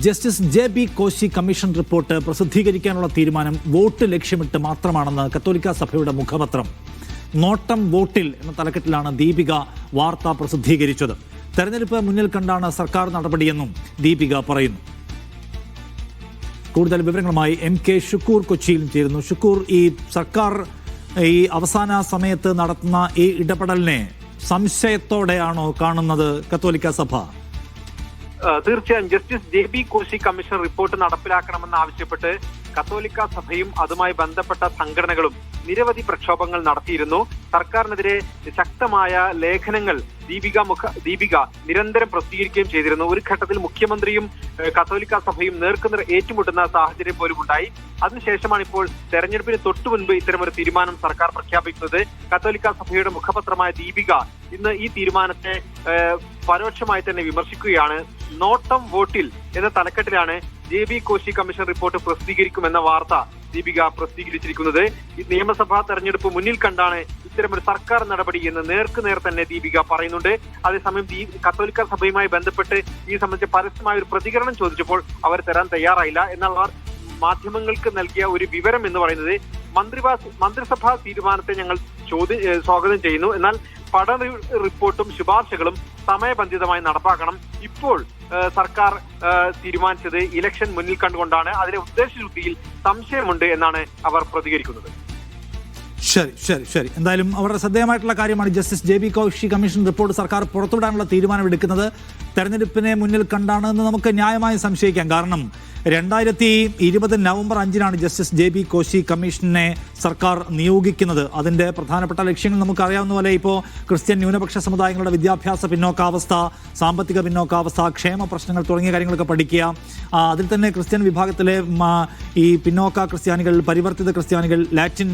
Justice ജെ.ബി. Koshy commission report പ്രസിദ്ധീകരിക്കാനുള്ള തീരുമാനം vote ലക്ഷ്യമിട്ട് മാത്രമാണെന്ന് കത്തോലിക്ക സഭയുടെ മുഖപത്രം. നോട്ടം വോട്ടിൽ എന്ന തലക്കെട്ടിലാണ് ദീപിക വാർത്ത പ്രസിദ്ധീകരിച്ചത്. തെരഞ്ഞെടുപ്പ് മുന്നിൽ കണ്ടാണ് സർക്കാർ നടപടിയെന്നും ദീപിക പറയുന്നു. കൂടുതൽ വിവരങ്ങളുമായി എം.കെ. ഷുക്കൂർ കൊച്ചിയിൽ ചേരുന്നു. ഷുക്കൂർ, ഈ സർക്കാർ ഈ അവസാന സമയത്ത് നടത്തുന്ന ഈ ഇടപെടലിനെ സംശയത്തോടെയാണോ കാണുന്നത് കത്തോലിക്ക സഭ? തീർച്ചയായും ജസ്റ്റിസ് ജെ.ബി. കോശി കമ്മീഷൻ റിപ്പോർട്ട് നടപ്പിലാക്കണമെന്ന് ആവശ്യപ്പെട്ട് കത്തോലിക്ക സഭയും അതുമായി ബന്ധപ്പെട്ട സംഘടനകളും നിരവധി പ്രക്ഷോഭങ്ങൾ നടത്തിയിരുന്നു. സർക്കാരിനെതിരെ ശക്തമായ ലേഖനങ്ങൾ ദീപിക നിരന്തരം പ്രസിദ്ധീകരിക്കുകയും ചെയ്തിരുന്നു. ഒരു ഘട്ടത്തിൽ മുഖ്യമന്ത്രിയും കത്തോലിക്ക സഭയും നേർക്കുനേർ ഏറ്റുമുട്ടുന്ന സാഹചര്യം പോലും ഉണ്ടായി. അതിനുശേഷമാണ് ഇപ്പോൾ തെരഞ്ഞെടുപ്പിന് തൊട്ടു മുൻപ് ഇത്തരമൊരു തീരുമാനം സർക്കാർ പ്രഖ്യാപിക്കുന്നത്. കത്തോലിക്ക സഭയുടെ മുഖപത്രമായ ദീപിക ഇന്ന് ഈ തീരുമാനത്തെ പരോക്ഷമായി തന്നെ വിമർശിക്കുകയാണ്. നോട്ടം വോട്ടിൽ എന്ന തലക്കെട്ടിലാണ് ജെ.ബി. കോശി കമ്മീഷൻ റിപ്പോർട്ട് പ്രസിദ്ധീകരിക്കുമെന്ന വാർത്ത ദീപിക പ്രസിദ്ധീകരിച്ചിരിക്കുന്നത്. ഈ നിയമസഭാ തെരഞ്ഞെടുപ്പ് മുന്നിൽ കണ്ടാണ് ഇത്തരമൊരു സർക്കാർ നടപടി എന്ന് നേർക്കുനേർ തന്നെ ദീപിക പറയുന്നുണ്ട്. അതേസമയം കത്തോലിക്ക സഭയുമായി ബന്ധപ്പെട്ട് ഈ സംബന്ധിച്ച് പരസ്യമായ ഒരു പ്രതികരണം ചോദിച്ചപ്പോൾ അവർ തരാൻ തയ്യാറായില്ല. എന്നാൽ അവർ മാധ്യമങ്ങൾക്ക് നൽകിയ ഒരു വിവരം എന്ന് പറയുന്നത് മന്ത്രിസഭാ തീരുമാനത്തെ ഞങ്ങൾ സ്വാഗതം ചെയ്യുന്നു, എന്നാൽ പഠന റിപ്പോർട്ടും ശുപാർശകളും സമയബന്ധിതമായി നടപ്പാക്കണം. ഇപ്പോൾ സർക്കാർ തീരുമാനിച്ചത് ഇലക്ഷൻ മുന്നിൽ കണ്ടുകൊണ്ടാണ്. അതിലെ ഉദ്ദേശശുദ്ധിയിൽ സംശയമുണ്ട് എന്നാണ് അവർ പ്രതികരിക്കുന്നത്. ശരി. എന്തായാലും അവരുടെ ശ്രദ്ധേയമായിട്ടുള്ള കാര്യമാണ് ജസ്റ്റിസ് ജെ.ബി. കോശി കമ്മീഷൻ റിപ്പോർട്ട് സർക്കാർ പുറത്തുവിടാനുള്ള തീരുമാനമെടുക്കുന്നത് തെരഞ്ഞെടുപ്പിനെ മുന്നിൽ കണ്ടാണ് എന്ന് നമുക്ക് ന്യായമായി സംശയിക്കാം. കാരണം 2020 നവംബർ 5-നാണ് ജസ്റ്റിസ് ജെ.ബി. കോശി കമ്മീഷനെ സർക്കാർ നിയോഗിക്കുന്നത്. അതിൻ്റെ പ്രധാനപ്പെട്ട ലക്ഷ്യങ്ങൾ നമുക്കറിയാവുന്ന പോലെ ഇപ്പോൾ ക്രിസ്ത്യൻ ന്യൂനപക്ഷ സമുദായങ്ങളുടെ വിദ്യാഭ്യാസ പിന്നോക്കാവസ്ഥ, സാമ്പത്തിക പിന്നോക്കാവസ്ഥ, ക്ഷേമ പ്രശ്നങ്ങൾ തുടങ്ങിയ കാര്യങ്ങളൊക്കെ പഠിക്കുക. അതിൽ തന്നെ ക്രിസ്ത്യൻ വിഭാഗത്തിലെ ഈ പിന്നോക്ക ക്രിസ്ത്യാനികൾ, പരിവർത്തിത ക്രിസ്ത്യാനികൾ, ലാറ്റിൻ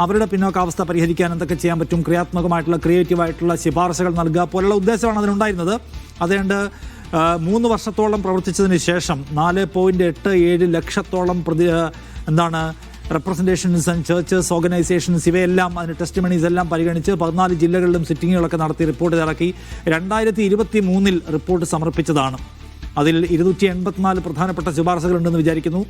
അവരുടെ പിന്നോക്കാവസ്ഥ പരിഹരിക്കാൻ എന്തൊക്കെ ചെയ്യാൻ പറ്റും, ക്രിയാത്മകമായിട്ടുള്ള ക്രിയേറ്റീവായിട്ടുള്ള ശുപാർശകൾ നൽകുക പോലുള്ള ഉദ്ദേശമാണ് അതിനുണ്ടായിരുന്നത്. അതുകൊണ്ട് 3 വർഷത്തോളം പ്രവർത്തിച്ചതിന് ശേഷം 4.87 ലക്ഷത്തോളം റെപ്രസെൻറ്റേഷൻസ് ആൻഡ് ചേർച്ചസ്, ഓർഗനൈസേഷൻസ് ഇവയെല്ലാം അതിന് ടെസ്റ്റിമണീസ് എല്ലാം പരിഗണിച്ച് 14 ജില്ലകളിലും സിറ്റിങ്ങുകളൊക്കെ നടത്തി റിപ്പോർട്ട് ഇറക്കി. 2023 റിപ്പോർട്ട് സമർപ്പിച്ചതാണ്. അതിൽ 284 പ്രധാനപ്പെട്ട ശുപാർശകളുണ്ടെന്ന് വിചാരിക്കുന്നു,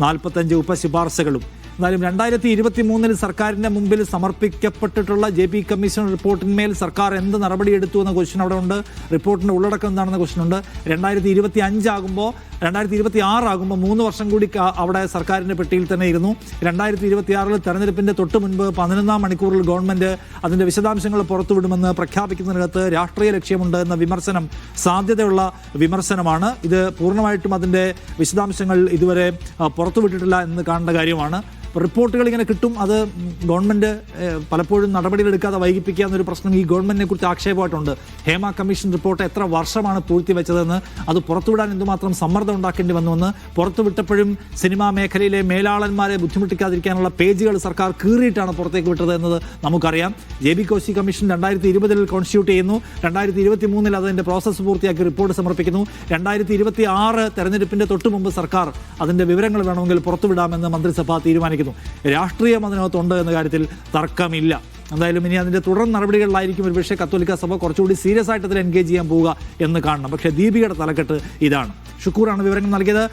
45 ഉപശുപാർശകളും. എന്നാലും 2023 സർക്കാരിൻ്റെ മുമ്പിൽ സമർപ്പിക്കപ്പെട്ടിട്ടുള്ള ജെ.ബി. കമ്മീഷൻ റിപ്പോർട്ടിന്മേൽ സർക്കാർ എന്ത് നടപടിയെടുത്തു എന്ന ക്വസ്റ്റ്യൻ അവിടെ ഉണ്ട്. റിപ്പോർട്ടിൻ്റെ ഉള്ളടക്കം എന്താണെന്ന ക്വസ്റ്റ്യൻ ഉണ്ട്. 2026 ആകുമ്പോൾ 3 വർഷം കൂടി അവിടെ സർക്കാരിൻ്റെ പെട്ടിയിൽ തന്നെ ഇരുന്നു. 2026 തെരഞ്ഞെടുപ്പിൻ്റെ തൊട്ട് മുൻപ് 11-ാം മണിക്കൂറിൽ ഗവൺമെൻറ് അതിൻ്റെ വിശദാംശങ്ങൾ പുറത്തുവിടുമെന്ന് പ്രഖ്യാപിക്കുന്നതിനകത്ത് രാഷ്ട്രീയ ലക്ഷ്യമുണ്ട് എന്ന വിമർശനം സാധ്യതയുള്ള വിമർശനമാണ്. ഇത് പൂർണ്ണമായിട്ടും അതിൻ്റെ വിശദാംശങ്ങൾ ഇതുവരെ പുറത്തുവിട്ടിട്ടില്ല എന്ന് കാണേണ്ട കാര്യമാണ്. റിപ്പോർട്ടുകൾ ഇങ്ങനെ കിട്ടും, അത് ഗവൺമെൻറ് പലപ്പോഴും നടപടികളെടുക്കാതെ വൈകിപ്പിക്കുക എന്നൊരു പ്രശ്നം ഈ ഗവൺമെൻറ്റിനെ കുറിച്ച് ആക്ഷേപമായിട്ടുണ്ട്. ഹേമ കമ്മീഷൻ റിപ്പോർട്ട് എത്ര വർഷമാണ് പൂഴ്ത്തിവെച്ചതെന്ന്, അത് പുറത്തുവിടാൻ എന്തുമാത്രം സമ്മർദ്ദം ഉണ്ടാക്കേണ്ടി വന്നുവെന്ന്, പുറത്തുവിട്ടപ്പോഴും സിനിമാ മേഖലയിലെ മേലാളന്മാരെ ബുദ്ധിമുട്ടിക്കാതിരിക്കാനുള്ള പേജുകൾ സർക്കാർ കീറിയിട്ടാണ് പുറത്തേക്ക് വിട്ടത് എന്നത് നമുക്കറിയാം. ജെ.ബി. കോശി കമ്മീഷൻ 2020 കോൺസ്റ്റിറ്റ്യൂട്ട് ചെയ്യുന്നു, 2023 അതിൻ്റെ പ്രോസസ്സ് പൂർത്തിയാക്കി റിപ്പോർട്ട് സമർപ്പിക്കുന്നു. 2026 തെരഞ്ഞെടുപ്പിൻ്റെ തൊട്ട് മുമ്പ് സർക്കാർ അതിൻ്റെ വിവരങ്ങൾ വേണമെങ്കിൽ പുറത്തുവിടാമെന്ന് മന്ത്രിസഭ തീരുമാനിക്കുന്നു. രാഷ്ട്രീയം അതിനകത്തുണ്ട് എന്ന കാര്യത്തിൽ തർക്കമില്ല. എന്തായാലും ഇനി അതിൻ്റെ തുടർ നടപടികളിലായിരിക്കും ഒരുപക്ഷേ കത്തോലിക്ക സഭ കുറച്ചുകൂടി സീരിയസ് ആയിട്ട് അതിൽ എൻഗേജ് ചെയ്യാൻ പോവുക എന്ന് കാണണം. പക്ഷേ ദീപികയുടെ തലക്കെട്ട് ഇതാണ്. ഷുക്കൂറാണ് വിവരങ്ങൾ നൽകിയത്.